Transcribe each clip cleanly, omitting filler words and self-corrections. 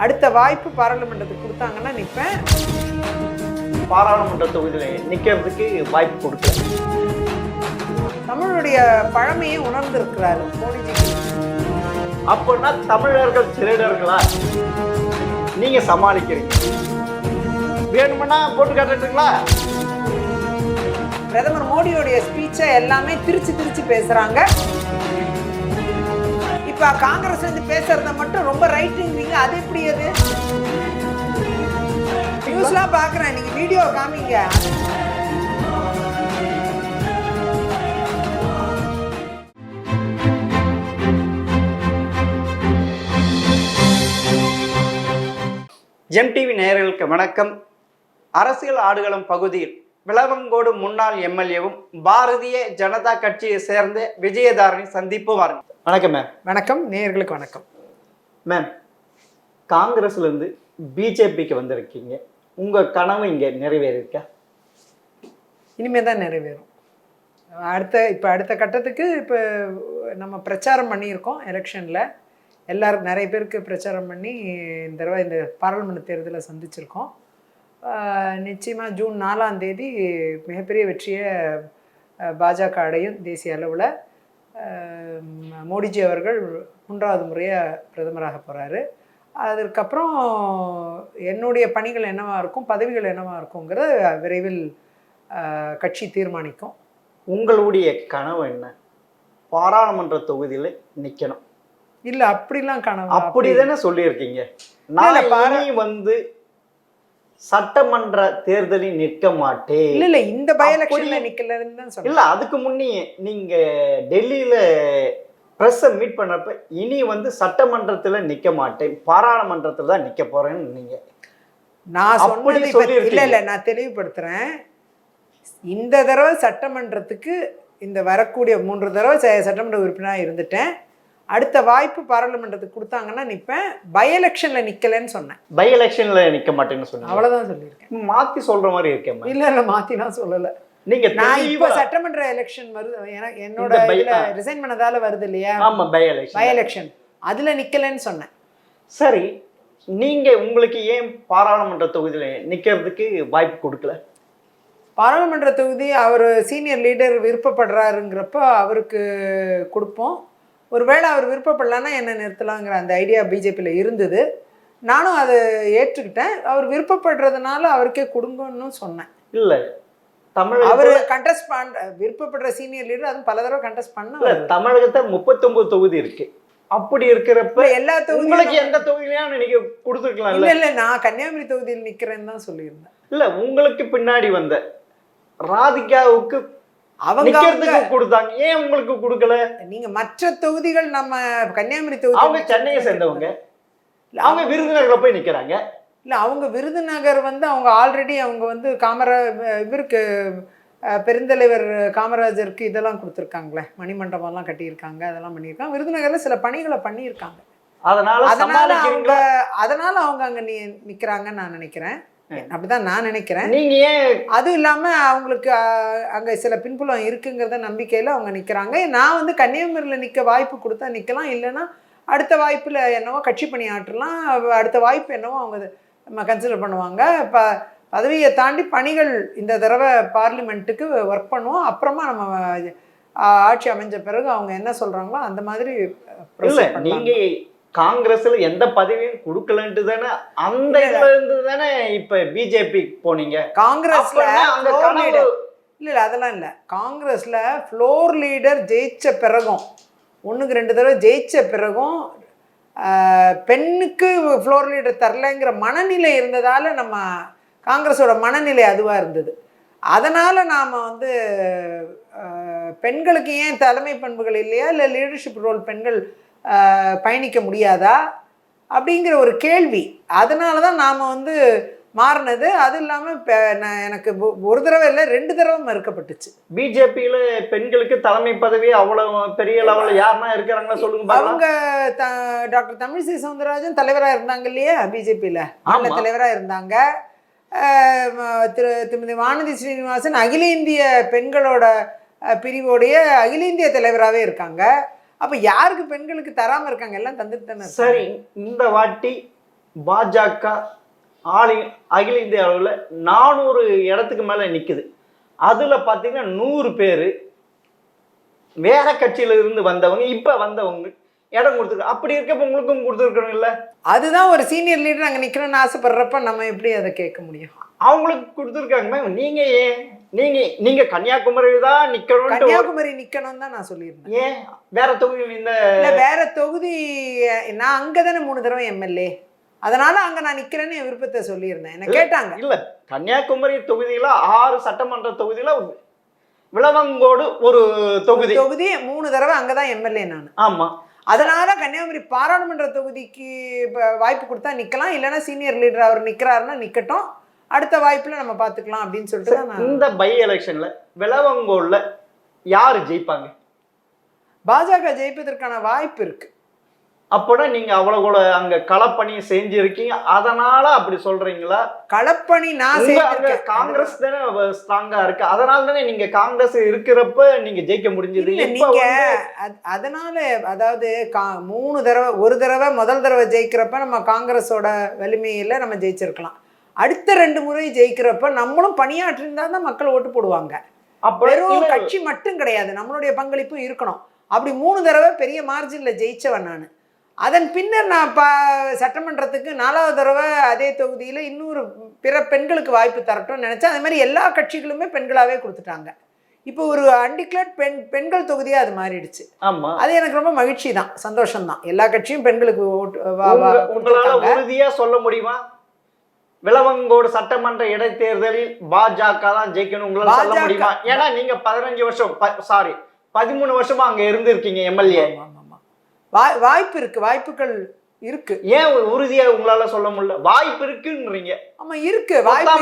அடுத்த வாய்ப்பு பாராளுமன்றத்துக்கு கொடுத்தாங்கன்னா நிற்பேன். பாராளுமன்ற தொகுதியில் நிற்கிறதுக்கு வாய்ப்பு கொடுக்கல. தமிழுடைய பழமையை உணர்ந்திருக்கிறாரு மோடிஜி. அப்படின்னா தமிழர்கள் திருடர்களா நீங்க சமாளிக்கிறீங்க? வேணும்னா போட்டு காட்டுறீங்களா? பிரதமர் மோடியோடைய ஸ்பீச்சை எல்லாமே திருச்சி பேசுறாங்க. இப்ப காங்கிரஸ் வந்து பேசுறத மட்டும் ரொம்ப ரைட்டிங், அது எப்படி? அது நியூஸ்லாம் பாக்குறேன், நீங்க வீடியோ காமிங்க. எம்டிவி நேயர்களுக்கு வணக்கம். அரசியல் ஆடுகளம் பகுதியில் விளவங்கோடு முன்னாள் எம்எல்ஏவும் பாரதிய ஜனதா கட்சியை சேர்ந்த விஜயதாரணி சந்திப்பு வாருங்கள். வணக்கம் மேம். வணக்கம் நேயர்களுக்கு வணக்கம். மேம், காங்கிரஸ்ல இருந்து பிஜேபிக்கு வந்திருக்கீங்க, உங்க கனவு இங்க நிறைவேறிருக்கா? இனிமே தான் நிறைவேறும். அடுத்த கட்டத்துக்கு இப்போ நம்ம பிரச்சாரம் பண்ணியிருக்கோம். எலெக்ஷனில் எல்லாரும் நிறைய பேருக்கு பிரச்சாரம் பண்ணி இந்த தடவை இந்த பாராளுமன்ற தேர்தலை சந்திச்சிருக்கோம். நிச்சயமாக ஜூன் 4ஆம் தேதி மிகப்பெரிய வெற்றியை பாஜக அடையும். தேசிய அளவில் மோடிஜி அவர்கள் 3வது முறையாக பிரதமராக போகிறாரு. அதற்கப்புறம் என்னுடைய பணிகள் என்னவாக இருக்கும், பதவிகள் என்னவாக இருக்குங்கிறத விரைவில் கட்சி தீர்மானிக்கும். உங்களுடைய கனவு என்ன? பாராளுமன்ற தொகுதியில் நிற்கணும்? இல்லை, அப்படிலாம் கனவு. அப்படிதானே சொல்லியிருக்கீங்க. நான் வந்து சட்டமன்ற தேர்தலில் நிற்க மாட்டேன். இல்ல இந்த பை எலெக்ஷன்ல நிக்கலன்னு தான் சொல்றேன். இல்ல, அதுக்கு முன்னே நீங்க டெல்லியில பிரஸ் மீட் பண்ணப்ப இனி வந்து சட்டமன்றத்துல நிக்க மாட்டேன், பாராளுமன்றத்துல தான் நிக்க போறேன்னு நீங்க நான் சொன்னது இல்ல நான் தெளிவுபடுத்துறேன். இந்த தடவை சட்டமன்றத்துக்கு இந்த வரக்கூடிய 3 தடவை சட்டமன்ற உறுப்பினராக இருந்துட்டேன். அடுத்த வாய்ப்பு பாராளுமன்றத்துக்கு கொடுத்தாங்கன்னா நிற்பேன். பை எலெக்ஷன்ல நிக்கலன்னு சொன்னேன். பை எலெக்ஷன்ல நிக்க மாட்டேன்னு சொன்னேன். அவ்வளவுதான் சொல்லியிருக்கேன். மாத்தி சொல்ற மாதிரி இருக்கேன். இல்ல மாத்திலாம் சொல்லல. நீங்க நான் இப்ப சட்டமன்ற எலெக்ஷன் வருது, என்னோட ரிசைன் பண்ணதால வருது இல்லையா? ஆமா, பை எலெக்ஷன் அதுல நிக்கலன்னு சொன்னேன். சரி, நீங்க உங்களுக்கு ஏன் பாராளுமன்ற தொகுதியில நிக்கிறதுக்கு வாய்ப்பு கொடுக்கல? பாராளுமன்ற தொகுதி அவர் சீனியர் லீடர் விருப்பப்படுறாருங்கிறப்ப அவருக்கு கொடுப்போம். ஒருவேளை அவர் விருப்பப்படலான்னா என்ன நிறுத்தலாங்கிற அந்த ஐடியா பிஜேபியில் இருந்தது. நானும் அதை ஏற்றுக்கிட்டேன். அவர் விருப்பப்படுறதுனால அவருக்கே கொடுங்கன்னு சொன்னேன். இல்லை, அவர் கண்டெஸ்ட் பண்ண விருப்பப்படுற சீனியர் லீடர் அதுவும் பல தடவை கண்டெஸ்ட் பண்ண. தமிழகத்தை 39 தொகுதி இருக்கு. அப்படி இருக்கிறப்ப எல்லா தொகுதிகளுக்கு எந்த தொகுதியிலும் நீங்க கொடுத்துருக்கலாம். இல்ல நான் கன்னியாகுமரி தொகுதியில் நிக்கிறேன்னு தான் சொல்லியிருந்தேன். இல்ல, உங்களுக்கு பின்னாடி வந்த ராதிகாவுக்கு அவங்க கொடுத்தாங்க, ஏன் உங்களுக்கு கொடுக்கல? நீங்க மற்ற தொகுதிகள், நம்ம கன்னியாகுமரி தொகுதி, அவங்க சென்னையை சேர்ந்தவங்க, அவங்க விருதுநகர்ல போய் நிக்கிறாங்க. இல்ல, அவங்க விருதுநகர் வந்து அவங்க ஆல்ரெடி அவங்க வந்து இவருக்கு பெருந்தலைவர் காமராஜருக்கு இதெல்லாம் கொடுத்துருக்காங்களே, மணிமண்டபம்லாம் கட்டியிருக்காங்க, அதெல்லாம் பண்ணியிருக்காங்க. விருதுநகர்ல சில பணிகளை பண்ணியிருக்காங்க. அதனால அவங்க அங்க நிக்கிறாங்கன்னு நான் நினைக்கிறேன். அப்படிதான் நான் நினைக்கிறேன். நீங்க ஏன் அதுவும் இல்லாம அவங்களுக்கு அங்க சில பின்புலம் இருக்குங்கிறத நம்பிக்கையில அவங்க நிக்கிறாங்க. நான் வந்து கன்னியாகுமரியில நிக்க வாய்ப்பு கொடுத்தா நிக்கலாம், இல்லைன்னா அடுத்த வாய்ப்புல என்னவோ கட்சி பணி ஆற்றலாம். அடுத்த வாய்ப்பு என்னவோ அவங்க கன்சிடர் பண்ணுவாங்க. பதவியை தாண்டி பணிகள் இந்த தடவை பார்லிமெண்ட்டுக்கு ஒர்க் பண்ணுவோம். அப்புறமா நம்ம ஆட்சி அமைஞ்ச பிறகு அவங்க என்ன சொல்றாங்களோ அந்த மாதிரி. நீங்க காங்கிரஸ்ல எந்த பதவியும் கொடுக்கலன்ட்டு தானே அந்த இதுல இருந்து தானே இப்ப பிஜேபி போனீங்க. காங்கிரஸ்ல இல்ல அதெல்லாம் இல்ல. காங்கிரஸ்ல ஃப்ளோர் லீடர் ஜெயிச்ச பிறகும், 1க்கு 2 தடவை ஜெயிச்ச பிறகும் பெண்ணுக்கு ஃப்ளோர் லீடர் தரலைங்கிற மனநிலை இருந்ததால நம்ம காங்கிரஸோட மனநிலை அதுவா இருந்தது. அதனால நாம வந்து பெண்களுக்கு ஏன் தலைமை பண்புகள் இல்லையா, இல்லை லீடர்ஷிப் ரோல் பெண்கள் பயணிக்க முடியாதா அப்படிங்கிற ஒரு கேள்வி. அதனால தான் நாம் வந்து மாறினது. அது இல்லாமல் எனக்கு ஒரு தடவை இல்லை 2 தடவை மறுக்கப்பட்டுச்சு. பிஜேபியில் பெண்களுக்கு தலைமை பதவி அவ்வளோ பெரிய லெவலில் யாருன்னா இருக்கிறாங்களா சொல்லுங்க. அவங்க டாக்டர் தமிழிசை சவுந்தரராஜன் தலைவராக இருந்தாங்க இல்லையா, பிஜேபியில் மாநில தலைவராக இருந்தாங்க. திருமதி வானதி ஸ்ரீனிவாசன் அகில இந்திய பெண்களோட பிரிவோடைய அகில இந்திய தலைவராகவே இருக்காங்க. அப்போ யாருக்கு பெண்களுக்கு தராமல் இருக்காங்க? எல்லாம் தந்துட்டு தானே. சரி, இந்த வாட்டி பாஜக அகில இந்திய அளவில் 400 இடத்துக்கு மேல நிக்குது. அதுல பாத்தீங்கன்னா 100 பேர் வேற கட்சியில இருந்து வந்தவங்க, இப்ப வந்தவங்க இடம் கொடுத்துருக்கு. அப்படி இருக்கப்ப உங்களுக்கும் கொடுத்துருக்கணும் இல்ல? அதுதான் ஒரு சீனியர் லீடர் அங்க நிக்கணும்னு ஆசைப்படுறப்ப நம்ம எப்படி அதை கேட்க முடியும்? அவங்களுக்கு கொடுத்துருக்காங்க மேம். நீங்க ஏன் நீங்க கன்னியாகுமரி தான் நிக்கணும்? கன்னியாகுமரி நிக்கணும் தான் நான் சொல்லியிருந்தேன். ஏன் வேற தொகுதி இல்ல வேற தொகுதி, நான் அங்கதானே 3 தடவை எம்எல்ஏ, அதனால அங்க நான் நிக்கிறேன்னு என் விருப்பத்தை சொல்லியிருந்தேன். என்ன கேட்டாங்க. இல்ல கன்னியாகுமரி தொகுதியில 6 சட்டமன்ற தொகுதியில விளவங்கோடு ஒரு தொகுதி 3 தடவை அங்கதான் எம்எல்ஏ நான். ஆமா. அதனால கன்னியாகுமரி பாராளுமன்ற தொகுதிக்கு வாய்ப்பு கொடுத்தா நிக்கலாம், இல்லைன்னா சீனியர் லீடர் அவர் நிக்கிறாருன்னா நிக்கட்டும், அடுத்த வாய்ப்புல நம்ம பாத்துக்கலாம் அப்படின்னு சொல்லிட்டு தான் நான். இந்த பை எலெக்ஷன்ல விளவங்கோடுல யாரு ஜெயிப்பாங்க? பாஜக ஜெயிப்பதற்கான வாய்ப்பு இருக்கு. அப்போனா நீங்க அவ்வளவு அங்க களப்பணி செஞ்சிருக்கீங்க, அதனால அப்படி சொல்றீங்களா? களப்பணி நான் செய்திருக்கேன். காங்கிரஸ் தானே ஸ்ட்ராங்கா இருக்கு, அதனால தானே நீங்க காங்கிரஸ் இருக்கிறப்ப நீங்க ஜெயிக்க முடிஞ்சது. நீங்க அதனால அதாவது 3 தடவை, ஒரு தடவை முதல் தடவை ஜெயிக்கிறப்ப நம்ம காங்கிரஸோட வலிமையில நம்ம ஜெயிச்சிருக்கலாம். அடுத்த 2 முறை ஜெயிக்கிறப்ப நம்மளும் பணியாற்றிருந்தா தான் மக்கள் ஓட்டு போடுவாங்க. வெறும் கட்சி மட்டும் கிடையாது, நம்மளுடைய பங்களிப்பும் இருக்கணும். அப்படி 3 தடவை பெரிய மார்ஜின்ல ஜெயிச்சவன் நான். அதன் பின்னர் நான் சட்டமன்றத்துக்கு 4வது தடவை அதே தொகுதியில் இன்னொரு பிற பெண்களுக்கு வாய்ப்பு தரட்டும்னு நினச்சேன். அதே மாதிரி எல்லா கட்சிகளுமே பெண்களாகவே கொடுத்துட்டாங்க. இப்போ ஒரு அன்டிக்ளேர்ட் பெண்கள் தொகுதியாக அது மாறிடுச்சு. ஆமாம், அது எனக்கு ரொம்ப மகிழ்ச்சி தான், சந்தோஷம் தான். எல்லா கட்சியும் பெண்களுக்கு உறுதியா சொல்ல முடியுமா? விளவங்கோடு சட்டமன்ற இடைத்தேர்தலில் பாஜக தான் ஜெயிக்கணும் உங்களால சொல்ல முடியுமா? ஏன்னா நீங்க 15 வருஷம் 13 வருஷமா அங்க இருந்திருக்கீங்க எம்எல்ஏ. வாய்ப்பு இருக்கு, வாய்ப்புகள் இருக்கு. ஏன் உறுதியா உங்களால சொல்ல முடியல? வாய்ப்பு இருக்குன்றீங்க. ஆமா இருக்கு, வாய்ப்பு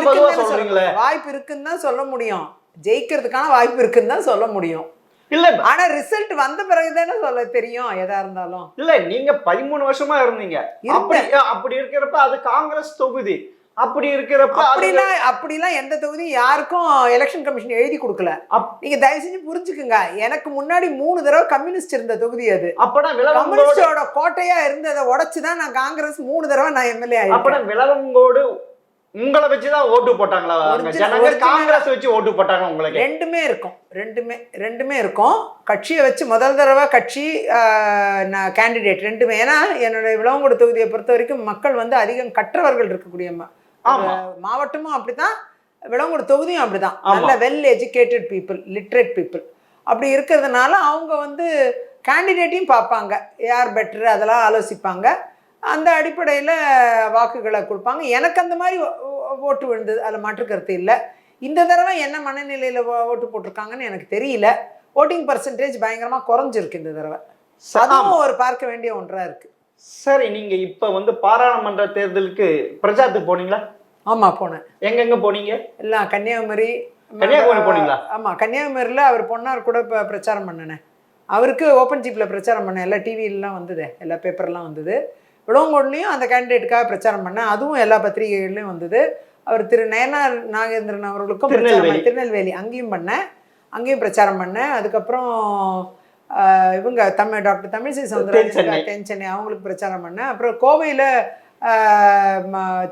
இருக்குன்னு தான் சொல்ல முடியும். ஜெயிக்கிறதுக்கான வாய்ப்பு இருக்குன்னு தான் சொல்ல முடியும். இல்ல ஆனா ரிசல்ட் வந்த பிறகுதானே சொல்ல தெரியும் எதா இருந்தாலும். இல்ல நீங்க 13 வருஷமா இருந்தீங்க, அப்படி இருக்கிறப்ப அது காங்கிரஸ் தொகுதி. அப்படி இருக்கிறப்ப அப்படிலாம் எந்த தொகுதி யாருக்கும் எலெக்ஷன் கமிஷன் எழுதி கொடுக்கல. நீங்க தயவு செஞ்சு புரிஞ்சுக்குங்க. எனக்கு முன்னாடி 3 தடவை கம்யூனிஸ்ட் இருந்த தொகுதி அது. கம்யூனிஸ்டோட கோட்டையா இருந்ததை உடைச்சுதான் நான் காங்கிரஸ் 3 தடவை நான் எம்எல்ஏ ஆயிட்டேன். அப்ப விளவங்கோடு உங்களை வச்சுதான் ஓட்டு போட்டாங்களா? காங்கிரஸ் வச்சு ஓட்டு போட்டாங்க உங்களுக்கு? ரெண்டுமே இருக்கும். கட்சியை வச்சு முதல் தடவை கட்சி கேண்டிடேட் ரெண்டுமே. ஏன்னா என்னுடைய விளவங்கோடு தொகுதியை பொறுத்த வரைக்கும் மக்கள் வந்து அதிகம் கற்றவர்கள் இருக்கக்கூடிய மாவட்டமும் அப்படித்தான், விளவங்கோடு தொகுதியும் அப்படிதான். நல்ல well educated people, literate people. அப்படி இருக்கிறதுனால அவங்க வந்து கேண்டிடேட்டையும் பார்ப்பாங்க, யார் பெட்ரு அதெல்லாம் ஆலோசிப்பாங்க. அந்த அடிப்படையில் வாக்குகளை கொடுப்பாங்க. எனக்கு அந்த மாதிரி ஓட்டு விழுந்தது, அதில் மாற்று கருத்து இல்லை. இந்த தடவை என்ன மனநிலையில் ஓட்டு போட்டிருக்காங்கன்னு எனக்கு தெரியல. ஓட்டிங் பர்சன்டேஜ் பயங்கரமாக குறைஞ்சிருக்கு இந்த தடவை. அதுவும் ஒரு பார்க்க வேண்டிய ஒன்றா இருக்கு. சரி, நீங்க இப்ப வந்து பாராளுமன்ற தேர்தலுக்கு பிரச்சாரத்துக்கு போனீங்களா? ஆமா போனேன். எங்கெங்க போனீங்க? எல்லாம் கன்னியாகுமரி போனீங்களா? ஆமா, கன்னியாகுமரியில் அவர் பொன்னார் கூட இப்போ பிரச்சாரம் பண்ணினேன். அவருக்கு ஓப்பன் ஜீப்பில் பிரச்சாரம் பண்ணேன். எல்லா டிவிலாம் வந்தது, எல்லா பேப்பர்லாம் வந்தது. விளவங்கோடுலையும் அந்த கேண்டிடேட்டுக்காக பிரச்சாரம் பண்ணேன், அதுவும் எல்லா பத்திரிகைகள்லையும் வந்தது. அவர் திரு நயனார் நாகேந்திரன் அவர்களுக்கும் திருநெல்வேலி அங்கேயும் பண்ணேன், அங்கேயும் பிரச்சாரம் பண்ணேன். அதுக்கப்புறம் இவங்க டாக்டர் தமிழிசை சவுந்தரராஜன் தென்சென்னை அவங்களுக்கு பிரச்சாரம் பண்ணேன். அப்புறம் கோவையில்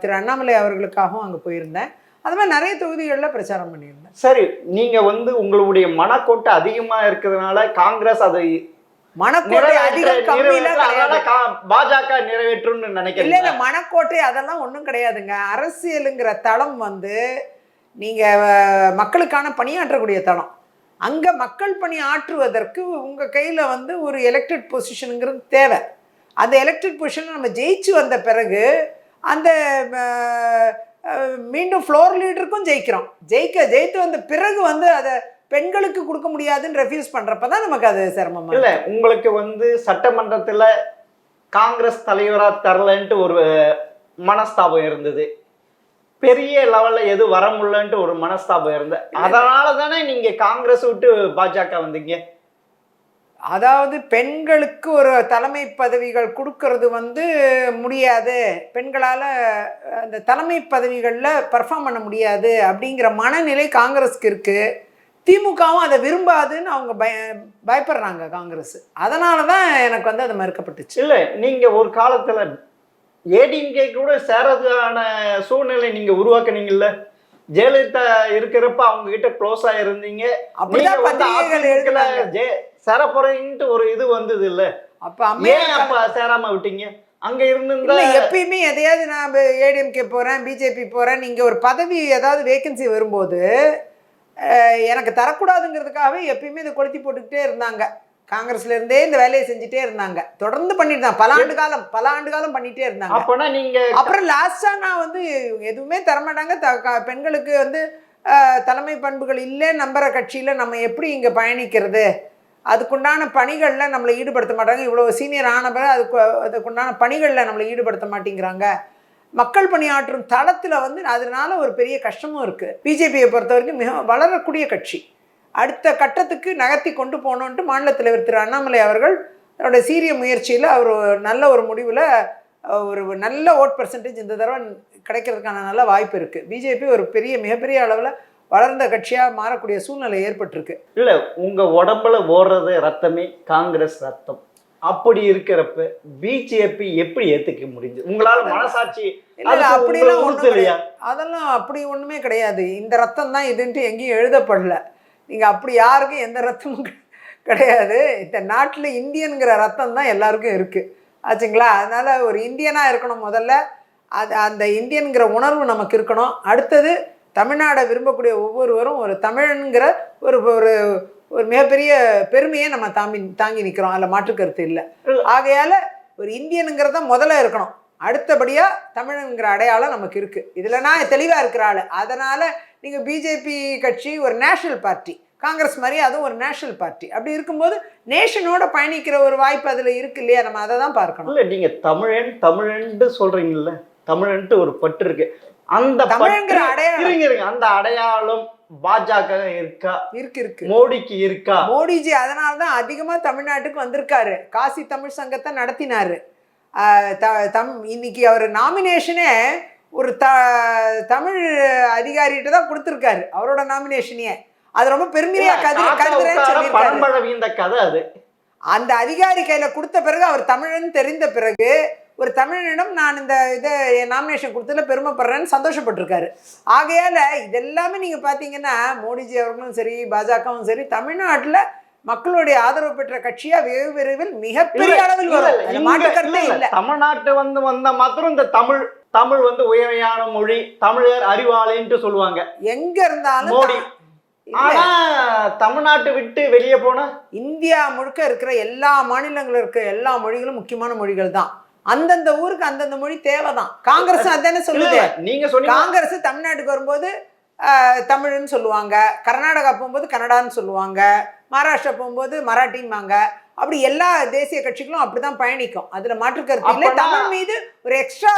திரு அண்ணாமலை அவர்களுக்காகவும் அங்கே போயிருந்தேன். அது மாதிரி நிறைய தொகுதிகளில் பிரச்சாரம் பண்ணியிருந்தேன். சரி, நீங்க வந்து உங்களுடைய மனக்கோட்டை அதிகமாக இருக்கிறதுனால காங்கிரஸ் அதை மனக்கோட்டை அதிகம் பாஜக நிறைவேற்றும்னு நினைக்கிறேன். இல்ல மனக்கோட்டை அதெல்லாம் ஒன்றும் கிடையாதுங்க. அரசியலுங்கிற தளம் வந்து நீங்க மக்களுக்கான பணியாற்றக்கூடிய தளம். அங்க மக்கள் பணி ஆற்றுவதற்கு உங்க கையில வந்து ஒரு எலெக்டட் பொசிஷனுங்கிறது தேவை. அந்த எலெக்டட் பொசிஷனை நம்ம ஜெயிச்சு வந்த பிறகு அந்த மீண்டும் ஃப்ளோர் லீடருக்கும் ஜெயிக்கிறோம். ஜெயித்து வந்த பிறகு வந்து அதை பெண்களுக்கு கொடுக்க முடியாதுன்னு ரெஃப்யூஸ் பண்றப்பதான் நமக்கு அது சிரமமா. இல்ல உங்களுக்கு வந்து சட்டமன்றத்துல காங்கிரஸ் தலைவரா தரலன்ட்டு ஒரு மனஸ்தாபம் இருந்தது, பெரிய லெவல்ல எது வர முடியலன்ட்டு ஒரு மனஸ்தாபம் இருந்தது. அதனால தானே நீங்க காங்கிரஸ் விட்டு பாஜக வந்தீங்க. அதாவது பெண்களுக்கு ஒரு தலைமை பதவிகள் கொடுக்கறது வந்து முடியாது, பெண்களால் அந்த தலைமை பதவிகளில் பர்ஃபார்ம் பண்ண முடியாது அப்படிங்கிற மனநிலை காங்கிரஸ்க்கு இருக்குது. திமுகவும் அதை விரும்பாதுன்னு அவங்க பயப்படுறாங்க காங்கிரஸ். அதனால தான் எனக்கு வந்து அது மறுக்கப்பட்டுச்சு. இல்லை, நீங்கள் ஒரு காலத்தில் ஏடிஎம்கே கூட சேரதுக்கான சூழ்நிலை நீங்க உருவாக்குனீங்கல்ல. ஜெயலலிதா இருக்கிறப்ப அவங்க கிட்ட க்ளோஸ் ஆயிருந்தீங்க. அப்படிதான் பத்திரிகைகள் எழுதுனாங்க. சேர போறீங்கன்ட்டு ஒரு இது வந்தது இல்ல. அப்ப அம்மையார் ஏன் அப்ப சேராம விட்டீங்க? அங்க இருந்திருந்தா இல்ல எப்பயுமே எதையாவது நான் ஏடிஎம்கே போறேன், பிஜேபி போறேன், நீங்க ஒரு பதவி ஏதாவது வேகன்சி வரும்போது எனக்கு தரக்கூடாதுங்கிறதுக்காகவே எப்பயுமே இதை கொளுத்தி போட்டுக்கிட்டே இருந்தாங்க. காங்கிரஸ்ல இருந்தே இந்த வேலையை செஞ்சுட்டே இருந்தாங்க, தொடர்ந்து பண்ணிட்டு தான் பல ஆண்டு காலம் பண்ணிட்டே இருந்தாங்க. அப்பனா நீங்க அப்புறம் லாஸ்டா நான் வந்து எதுவுமே தரமாட்டாங்க, பெண்களுக்கு வந்து தலைமை பண்புகள் இல்லை நம்புற கட்சியில நம்ம எப்படி இங்க பயணிக்கிறது, அதுக்குண்டான பணிகளில் நம்மளை ஈடுபடுத்த மாட்டாங்க. இவ்வளோ சீனியர் ஆன பிறகு அதுக்குண்டான பணிகளில் நம்மளை ஈடுபடுத்த மாட்டேங்கிறாங்க. மக்கள் பணியாற்றும் தளத்தில் வந்து அதனால ஒரு பெரிய கஷ்டமும் இருக்குது. பிஜேபியை பொறுத்த வரைக்கும் மிக வளரக்கூடிய கட்சி, அடுத்த கட்டத்துக்கு நகர்த்தி கொண்டு போகணுன்ட்டு மாநில தலைவர் திரு அண்ணாமலை அவர்கள் அவருடைய சீரிய முயற்சியில் அவர் நல்ல ஒரு முடிவில் ஒரு நல்ல ஓட் பர்சன்டேஜ் இந்த தடவை கிடைக்கிறதுக்கான நல்ல வாய்ப்பு இருக்குது. பிஜேபி ஒரு மிகப்பெரிய அளவில் வளர்ந்த கட்சியாக மாறக்கூடிய சூழ்நிலை ஏற்பட்டிருக்கு. இல்லை, உங்கள் உடம்புல ஓடுறது ரத்தமே காங்கிரஸ் ரத்தம். அப்படி இருக்கிறப்ப பிஜேபி எப்படி ஏற்றுக்க முடிஞ்சு? உங்களால் மனசாட்சி அப்படிலாம் ஒன்றும் கிடையாது. அதெல்லாம் அப்படி ஒன்றுமே கிடையாது. இந்த ரத்தம் தான் இதுன்ட்டு எங்கேயும் எழுதப்படல. நீங்கள் அப்படி யாருக்கும் எந்த ரத்தமும் கிடையாது. இந்த நாட்டில் இந்தியனுங்கிற ரத்தம் தான் எல்லாருக்கும் இருக்குது ஆச்சுங்களா. அதனால் ஒரு இந்தியனாக இருக்கணும் முதல்ல, அந்த இந்தியனுங்கிற உணர்வு நமக்கு இருக்கணும். அடுத்தது தமிழ்நாடை விரும்பக்கூடிய ஒவ்வொருவரும் ஒரு தமிழனுங்கிற ஒரு ஒரு ஒரு மிகப்பெரிய பெருமையை நம்ம தாங்கி நிற்கிறோம், அதில் மாற்று கருத்து இல்லை. ஆகையால் ஒரு இந்தியனுங்கிறத முதல்ல இருக்கணும், அடுத்தபடியாக தமிழனுங்கிற அடையாளம் நமக்கு இருக்குது. இதில் நான் தெளிவாக இருக்கிற ஆள். அதனால் நீங்கள் பிஜேபி கட்சி ஒரு நேஷனல் பார்ட்டி, காங்கிரஸ் மாதிரி அதுவும் ஒரு நேஷனல் பார்ட்டி. அப்படி இருக்கும்போது நேஷனோட பயணிக்கிற ஒரு வாய்ப்பு அதில் இருக்கு இல்லையா, நம்ம அதை தான் பார்க்கணும். இல்லை, நீங்கள் தமிழன்ட்டு சொல்கிறீங்கல்ல, தமிழன்ட்டு ஒரு பற்று இருக்கு. அந்த தமிழ்ங்கிற அடையாளம், அந்த அடையாளம் பாஜக இருக்கா? இருக்கு. மோடிக்கு இருக்கா? மோடிஜி அதனால தான் அதிகமாக தமிழ்நாட்டுக்கு வந்திருக்காரு, காசி தமிழ் சங்கத்தை நடத்தினாரு. இன்னைக்கு அவர் நாமினேஷனே ஒரு தமிழ் அதிகாரிகிட்ட தான் கொடுத்துருக்காரு, அவரோட நாமினேஷனையே. அது ரொம்ப பெருமையா கதை. அது அந்த அதிகாரி கையில கொடுத்த பிறகு அவர் தமிழன் தெரிந்த பிறகு ஒரு தமிழனிடம் நான் இந்த இதை நாமினேஷன் கொடுத்ததுல பெருமைப்படுறேன்னு சந்தோஷப்பட்டிருக்காரு. ஆகையால இதெல்லாமே நீங்க பாத்தீங்கன்னா மோடிஜி அவர்களும் சரி, பாஜகவும் சரி, தமிழ்நாட்டுல மக்களுடைய ஆதரவு பெற்ற கட்சியா வெகு விரைவில் மிகப்பெரிய அளவில் வரும், மாற்றுக்கருத்தே இல்லை. தமிழ்நாட்டு வந்த மாத்திரம் இந்த தமிழ் வந்து உயர்மையான மொழி, தமிழர் அறிவாளின்ட்டு சொல்லுவாங்க எங்க இருந்தாலும். மோடி ஆனா தமிழ்நாட்டை விட்டு வெளியே போனா இந்தியா முழுக்க இருக்கிற எல்லா மாநிலங்களும் இருக்கிற எல்லா மொழிகளும் முக்கியமான மொழிகள் தான். அந்தந்த ஊருக்கு அந்தந்த மொழி தேவைதான். காங்கிரஸ் அதானே சொல்லுது. நீங்க சொன்னீங்க காங்கிரஸ் தமிழ்நாட்டுக்கு வரும்போது தமிழ்னு சொல்லுவாங்க, கர்நாடகா போகும்போது கன்னடான்னு சொல்லுவாங்க, மகாராஷ்டிரா போகும்போது மராட்டின்பாங்க. அப்படி எல்லா தேசிய கட்சிகளும் அப்படிதான் பயணிக்கும், அதுல மாற்று கருத்து இல்லை. தமிழ் மீது ஒரு எக்ஸ்ட்ரா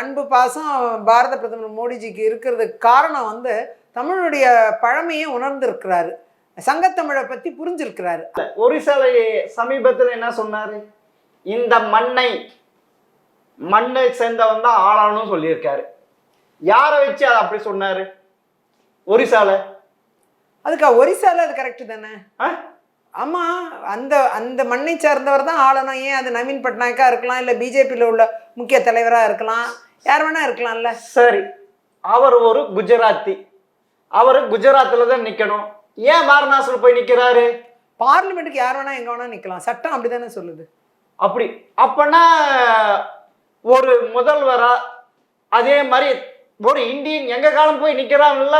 அன்பு பாசம் பாரத பிரதமர் மோடிஜிக்கு இருக்கிறதுக்கு காரணம் வந்து தமிழுடைய பழமையை உணர்ந்திருக்கிறாரு, சங்கத்தமிழை பத்தி புரிஞ்சிருக்கிறாரு. ஒரிசால சமீபத்தில் என்ன சொன்னாரு? இந்த மண்ணை சேர்ந்தவன் தான் ஆளானும் சொல்லியிருக்காரு. யாரை வச்சு அதை அப்படி சொன்னாரு? ஒரிசால. ஒரிசால அது கரெக்ட் தானே? ஆமா, அந்த மண்ணை சார்ந்தவர் தான் ஆளணும். ஏன் அது நவீன் பட்நாயக்கா இருக்கலாம், இல்ல பிஜேபியில உள்ள முக்கிய தலைவரா இருக்கலாம், யார் வேணா இருக்கலாம்ல. சரி, அவர் ஒரு குஜராத்தி, அவர் குஜராத்ல தான் நிக்கணும். ஏன் வாரணாசில போய் நிக்கிறாரு? பார்லிமெண்ட்டுக்கு யார் வேணா எங்க வேணா நிக்கலாம், சட்டம் அப்படிதானே சொல்லுது. அப்பனா ஒரு முதல்வரா அதே மாதிரி ஒரு இந்தியன் எங்க காலம் போய் நிக்கிறாங்கல்ல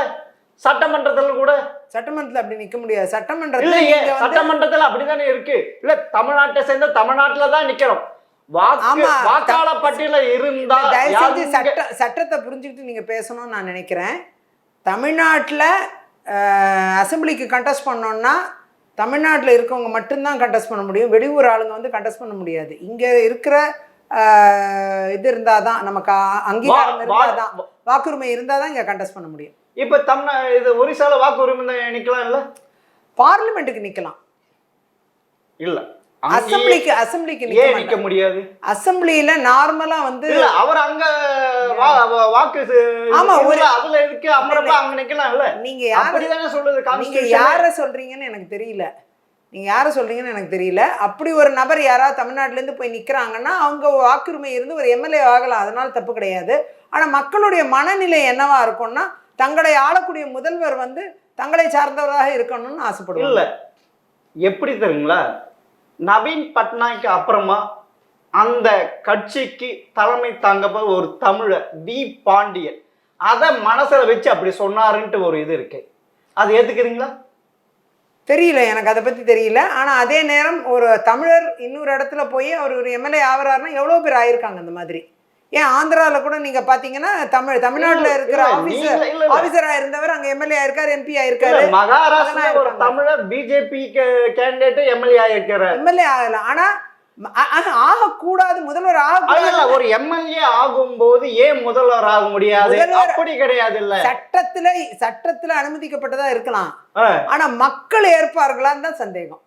சட்டமன்றத்துல கூட. சட்டமன்றத்துல அப்படி நிக்க முடியாது. சட்டமன்றத்துல அப்படித்தானே இருக்கு. இல்ல தமிழ்நாட்டை சேர்ந்த தமிழ்நாட்டுல தான் நிக்கிறோம். வாக்காளர் பட்டியல இருந்தா சட்டத்தை புரிஞ்சுக்கிட்டு நீங்க பேசணும்னு நான் நினைக்கிறேன். தமிழ்நாட்டில் அசம்பிளிக்கு கண்டெஸ்ட் பண்ணோம்னா தமிழ்நாட்டில் இருக்கவங்க மட்டும்தான் கண்டெஸ்ட் பண்ண முடியும், வெளியூர் ஆளுங்க வந்து கண்டெஸ்ட் பண்ண முடியாது. இங்கே இருக்கிற இது இருந்தால் தான் நமக்கு அங்கீகாரம் இருந்தால் தான், வாக்குரிமை இருந்தால் தான் இங்கே கண்டெஸ்ட் பண்ண முடியும். இப்போ இது ஒரிசால வாக்குரிமை நிற்கலாம் இல்லை, பார்லிமெண்ட்டுக்கு நிற்கலாம் இல்லை, அசம்பிளிக்கு நிக்க முடியாது. அசம்பிளியில நார்மலா வந்து அவர் அங்க வாக்கு ஆமா அதுல இருக்கு, அப்புறமா அங்க நிக்கலாம் இல்ல. நீங்க அப்படிதானே சொல்லுது. நீங்க யார சொல்றீங்கன்னு எனக்கு தெரியல. நீங்கள் யாரை சொல்கிறீங்கன்னு எனக்கு தெரியல. அப்படி ஒரு நபர் யாராவது தமிழ்நாட்டிலேருந்து போய் நிற்கிறாங்கன்னா அவங்க வாக்குரிமை இருந்து ஒரு எம்எல்ஏ ஆகலாம், அதனால தப்பு கிடையாது. ஆனால் மக்களுடைய மனநிலை என்னவா இருக்கும்னா தங்களை ஆளக்கூடிய முதல்வர் வந்து தங்களை சார்ந்தவராக இருக்கணும்னு ஆசைப்படுவாங்க. இல்லை எப்படி தெரியுங்களா, நவீன் பட்நாயக்கு அப்புறமா அந்த கட்சிக்கு தலைமை தாங்கப்ப ஒரு தமிழர் வி பாண்டியன் அதை மனசுல வச்சு அப்படி சொன்னாருன்ட்டு ஒரு இது இருக்கு. அது ஏத்துக்கிறீங்களா? தெரியல, எனக்கு அதை பற்றி தெரியல. ஆனால் அதே நேரம் ஒரு தமிழர் இன்னொரு இடத்துல போய் அவர் ஒரு எம்எல்ஏ ஆகிறாருன்னா எவ்வளோ பேர் ஆயிருக்காங்க அந்த மாதிரி. ஏன் ஆந்திராவில் கூட நீங்கள் பார்த்தீங்கன்னா தமிழ்நாட்டில் இருக்கிற ஆஃபீஸராக இருந்தவர் அங்கே எம்எல்ஏ ஆயிருக்காரு, எம்பி ஆயிருக்காரு. மகாராஷ்டிரா ஒரு தமிழர் பிஜேபி கேண்டிடேட் எம்எல்ஏ ஆயிருக்காரு. எம்எல்ஏ ஆகலாம், ஆனால் ஆகக்கூடாது, முதல்வர் ஆகக்கூடாது. ஒரு எம்எல்ஏ ஆகும்போது ஏன் முதல்வர் ஆக முடியாது? அப்படி கிடையாது. இல்ல சட்டத்துல அனுமதிக்கப்பட்டதா இருக்கலாம், ஆனா மக்கள் ஏற்பார்களான்னு தான் சந்தேகம்.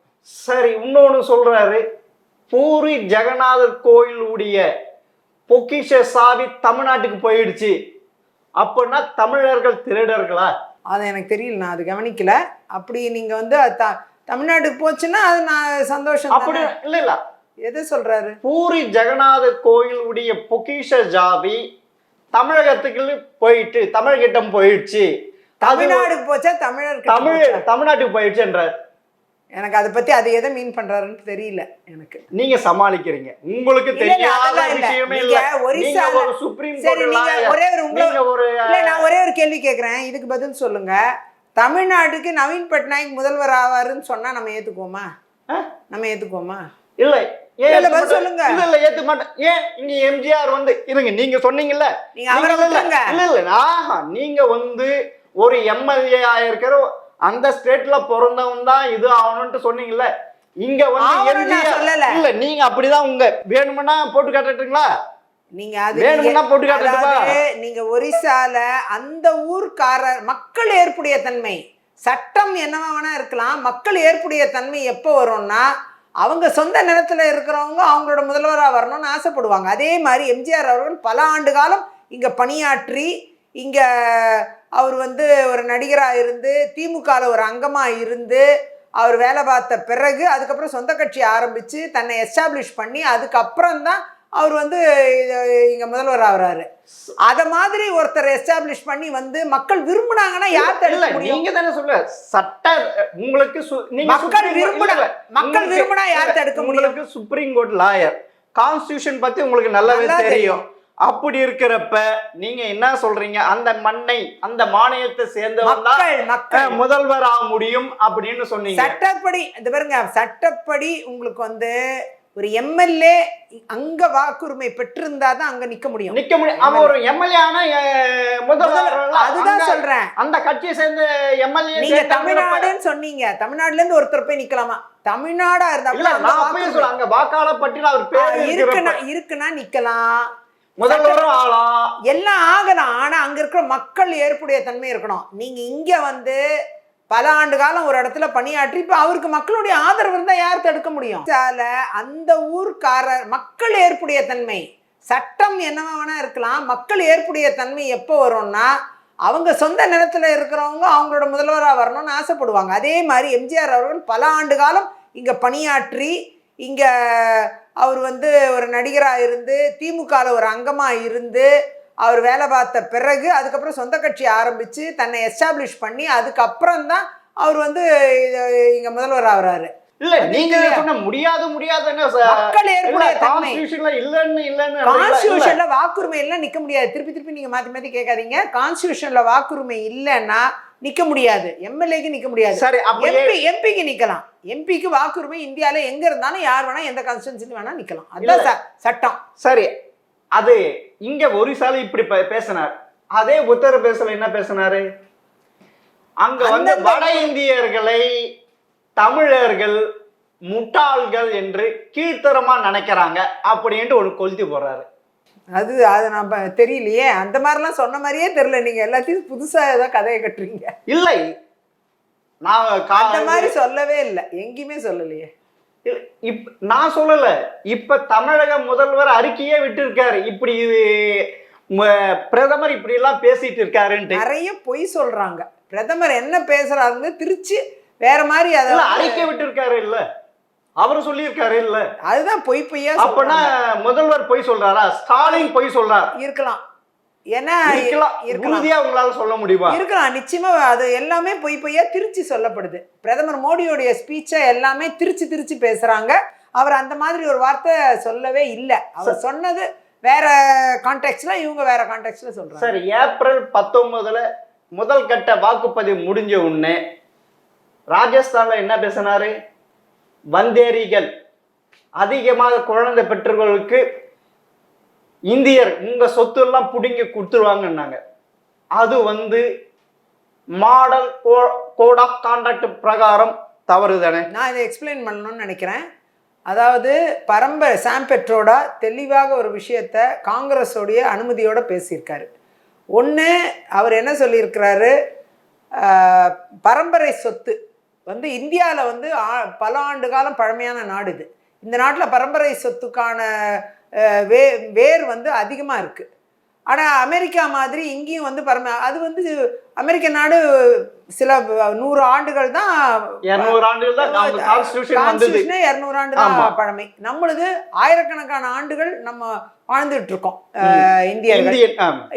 சரி, இன்னொன்னு சொல்றாரு, பூரி ஜெகநாதர் கோயிலுடைய பொக்கிஷ சாவி தமிழ்நாட்டுக்கு போயிடுச்சு அப்படின்னா தமிழர்கள் திருடர்களா? அது எனக்கு தெரியல, நான் அது கவனிக்கல. அப்படி நீங்க வந்து தமிழ்நாட்டுக்கு போச்சுன்னா அது நான் சந்தோஷம். அப்படி இல்ல எது சொல்றாரு? பூரி ஜெகநாத கோயிலுடைய பொக்கிஷ ஜாவி தமிழகத்துக்கு போயிட்டு தமிழகிட்டம் போயிடுச்சு. தமிழ்நாடுக்கு போச்சா தமிழ்நாட்டுக்கு போயிடுச்சுன்றார். எனக்கு அதை பத்தி அது எதை மீன் பண்றாருன்னு தெரியல. எனக்கு நீங்க சமாளிக்கிறீங்க, உங்களுக்கு தெரியாத விஷயமே இல்ல. ஒரு சுப்ரீம் நான் ஒரே ஒரு கேள்வி கேட்கிறேன், இதுக்கு பதில் சொல்லுங்க. தமிழ்நாட்டுக்கு நவீன் பட்நாயக் முதல்வர் ஆவாருன்னு சொன்னா நம்ம ஏத்துக்குவோமா? நம்ம ஏத்துக்குவோமா? இல்ல சொல்லுங்க. இல்ல ஏத்துக்க மாட்டேன். ஏன் இங்க எம்ஜிஆர் வந்து இருங்க, நீங்க சொன்னீங்கல்ல, நீங்க வந்து ஒரு எம்எல்ஏ ஆயிருக்கிற அந்த ஸ்டேட்ல பிறந்தவன் தான் இது ஆகணும்னு சொன்னீங்கல்ல. இங்க வந்து எம்ஜிஆர் இல்ல, நீங்க அப்படிதான் உங்க வேணும்னா போட்டு காட்டுறீங்களா? நீங்க அது வேணும்னா போட்டு காட்டுறீங்களா? நீங்க ஒரிசால அந்த ஊர்க்காரர் மக்கள் ஏற்புடைய தன்மை, சட்டம் என்னவா வேணா இருக்கலாம், மக்கள் ஏற்புடைய தன்மை எப்போ வரும்னா அவங்க சொந்த நிலத்துல இருக்கிறவங்க அவங்களோட முதல்வராக வரணும்னு ஆசைப்படுவாங்க. அதே மாதிரி எம்ஜிஆர் அவர்கள் பல ஆண்டு காலம் இங்கே பணியாற்றி இங்கே அவர் வந்து ஒரு நடிகராக இருந்து திமுகவில் ஒரு அங்கமாக இருந்து அவர் வேலை பார்த்த பிறகு அதுக்கப்புறம் சொந்த கட்சி ஆரம்பித்து தன்னை எஸ்டாப்ளிஷ் பண்ணி அதுக்கப்புறம் தான் அவர் வந்து இங்கே முதல்வர் ஆகிறாரு. அதை மாதிரி ஒருத்தர் எஸ்டாப்ளிஷ் பண்ணி வந்து மக்கள் விரும்பினாங்கன்னா யார் தடுக்க முடியும்? நீங்க தானே சொல்ல சட்ட உங்களுக்கு மக்கள் விரும்பினா யார் தடுக்க முடியும்? உங்களுக்கு சுப்ரீம் கோர்ட் லாயர், கான்ஸ்டிடியூஷன் பத்தி உங்களுக்கு நல்லாவே தெரியும். அப்படி இருக்கிறப்ப நீங்க என்ன சொல்றீங்க, அந்த மண்ணை அந்த மாநிலத்தை சேர்ந்தவங்க முதல்வர் ஆக முடியும் அப்படின்னு சொன்னீங்க. சட்டப்படி இது பாருங்க, சட்டப்படி உங்களுக்கு வந்து ஒரு எம்எல்ஏ அங்க வாக்குரிமை பெற்றிருந்தா தான் அங்க நிக்க முடியும். அவன் ஒரு எம்எல்ஏ ஆனா முதல்வர். அதுதான் சொல்றேன், அந்த கட்சியை சேர்ந்த எம்எல்ஏ. நீங்க தமிழ்நாடுன்னு சொன்னீங்க, தமிழ்நாடுல இருந்து ஒருத்தர் போய் நிக்கலாமா? தமிழ்நாடா இருந்தா அங்க வாக்காளர் பட்டியல் அவர் பேர் இருக்குன்னா நிக்கலாம், முதல்வரும் ஆகலாம், எல்லாம் ஆகலாம். ஆனா அங்க இருக்கிற மக்கள் ஏற்புடைய தன்மை இருக்கணும். நீங்க இங்க வந்து பல ஆண்டு காலம் ஒரு இடத்துல பணியாற்றி இப்ப அவருக்கு மக்களுடைய ஆதரவு இருந்தா யார் தடுக்க முடியும்? அந்த ஊர்க்காரர் மக்கள் ஏற்புடைய தன்மை, சட்டம் என்னவா வேணா இருக்கலாம், மக்கள் ஏற்புடைய தன்மை எப்போ வரும்னா அவங்க சொந்த நிலத்துல இருக்கிறவங்க அவங்களோட முதல்வராக வரணும்னு ஆசைப்படுவாங்க. அதே மாதிரி எம்ஜிஆர் அவர்கள் பல ஆண்டு காலம் இங்க பணியாற்றி இங்க அவர் வந்து ஒரு நடிகராக இருந்து திமுகவில் ஒரு அங்கமாக இருந்து அவர் வேலை பார்த்த பிறகு அதுக்கப்புறம் சொந்த கட்சி ஆரம்பித்து தன்னை எஸ்டாப்ளிஷ் பண்ணி அதுக்கப்புறம் தான் அவர் வந்து இங்கே முதல்வர் ஆகிறாரு. இல்ல நீங்க சொன்ன முடியாது மக்கள் ஏற்புடைய தன்மை கான்ஸ்டிடியூஷன்ல வாக்குரிமை எல்லாம் நிக்க முடியாது. திருப்பி நீங்க மாத்தி கேட்காதீங்க. கான்ஸ்டிடியூஷன்ல வாக்குரிமை இல்லைன்னா நிக்க முடியாது, எம்எல்ஏக்கு நிக்க முடியாது. சரி, எம்பிக்கு நிக்கலாம். எம்பிக்கு வாக்குரிமை இந்தியால எங்க இருந்தாலும் யார் வேணா எந்த கான்ஸ்டிடியூன்சி வேணா நிக்கலாம், அதுதான் சட்டம். சரி, அது இங்க ஒரிசால இப்படி பேசினார், அதே உத்தரப்பிரதேசல என்ன பேசினாரு? அங்க வந்து வட இந்தியர்களை தமிழர்கள் முட்டாள்கள் என்று கீழ்த்தரமா நினைக்கிறாங்க அப்படின்ட்டு ஒரு கொளுத்தி போடுறாரு. அது நம்ம தெரியலையே, அந்த மாதிரிலாம் சொன்ன மாதிரியே தெரியல. நீங்க எல்லாத்தையும் புதுசா ஏதோ கதையை கட்டுறீங்க. இல்லை, நான் அந்த மாதிரி சொல்லவே இல்லை, எங்கேயுமே சொல்லலையே. நான் சொல்லல, இப்ப தமிழக முதல்வர் அறிக்கையே விட்டு இருக்காரு, இப்படி பிரதமர் இப்படி எல்லாம் பேசிட்டு இருக்காருன்ட்டு. நிறைய பொய் சொல்றாங்க. பிரதமர் என்ன பேசுறாருன்னு திருச்சி வேற மாதிரி அதை அறிக்கை விட்டு இருக்காரு இல்ல, அவரு சொல்லியிருக்காரு இல்ல, அதுதான் பொய் பொய்யா அப்பனா முதல்வர் பொய் சொல்றாரா, ஸ்டாலின் பொய் சொல்றார் இருக்கலாம். ஏன்னா உறுதியா உங்களால சொல்ல முடியுமா? இருக்கலாம், நிச்சயமா. அது எல்லாமே பொய் பொய்யா திருச்சி சொல்லப்படுது. பிரதமர் மோடியோடைய ஸ்பீச்சை எல்லாமே திருச்சி பேசுறாங்க. அவர் அந்த மாதிரி ஒரு வார்த்தை சொல்லவே இல்லை. அவர் சொன்னது வேற கான்டெக்ட்ல, இவங்க வேற கான்டெக்ட்ல சொல்றாங்க. சரி, ஏப்ரல் 19 முதல் கட்ட வாக்குப்பதிவு முடிஞ்ச உடனே ராஜஸ்தான்ல என்ன பேசினாரு? வந்தேரிகள் அதிகமாக குழந்தை பெற்றவர்களுக்கு இந்தியர் உங்க சொத்து எல்லாம் புடுங்கி கொடுத்துருவாங்கன்னாங்க. அது மாடல் கோட் ஆஃப் கான்டக்ட் பிரகாரம் தவறு தானே? நான் இதை எக்ஸ்பிளைன் பண்ணணும்னு நினைக்கிறேன். அதாவது பரம்பரை சாம் பெட்ரோடா தெளிவாக ஒரு விஷயத்த காங்கிரஸோடைய அனுமதியோட பேசியிருக்காரு. ஒன்று, அவர் என்ன சொல்லியிருக்கிறாரு, பரம்பரை சொத்து இந்தியாவில் பல ஆண்டு காலம் பழமையான நாடு இது. இந்த நாட்டில் பரம்பரை சொத்துக்கான வேர் அதிகமாக இருக்குது. ஆனால் அமெரிக்கா மாதிரி இங்கேயும் அது அமெரிக்க நாடு சில 100 ஆண்டுகள் தான், 200 ஆண்டு தான் பழமை. நம்மளது ஆயிரக்கணக்கான ஆண்டுகள் நம்ம வாழ்ந்துட்டு இருக்கோம்.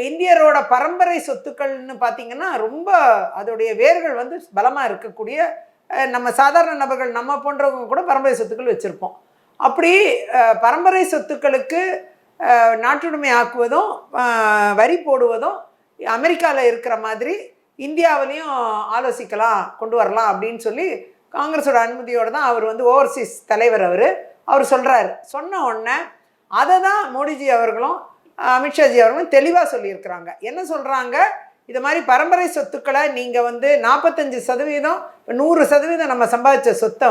இந்தியரோட பரம்பரை சொத்துக்கள்னு பார்த்தீங்கன்னா ரொம்ப அதோடைய வேர்கள் பலமாக இருக்கக்கூடிய, நம்ம சாதாரண நபர்கள் நம்ம போன்றவங்க கூட பரம்பரை சொத்துக்கள் வச்சுருப்போம். அப்படி பரம்பரை சொத்துக்களுக்கு நாட்டுடைமை ஆக்குவதும் வரி போடுவதும் அமெரிக்காவில் இருக்கிற மாதிரி இந்தியாவிலையும் ஆலோசிக்கலாம், கொண்டு வரலாம் அப்படின்னு சொல்லி காங்கிரஸோட அனுமதியோடு தான் அவர் ஓவர்சீஸ் தலைவர் அவர் சொல்கிறாரு. சொன்ன உடனே அதை தான் மோடிஜி அவர்களும் அமித்ஷாஜி அவர்களும் தெளிவாக சொல்லியிருக்கிறாங்க. என்ன சொல்கிறாங்க, இது மாதிரி பரம்பரை சொத்துக்களை நீங்கள் 45%, 100% நம்ம சம்பாதிச்ச சொத்தை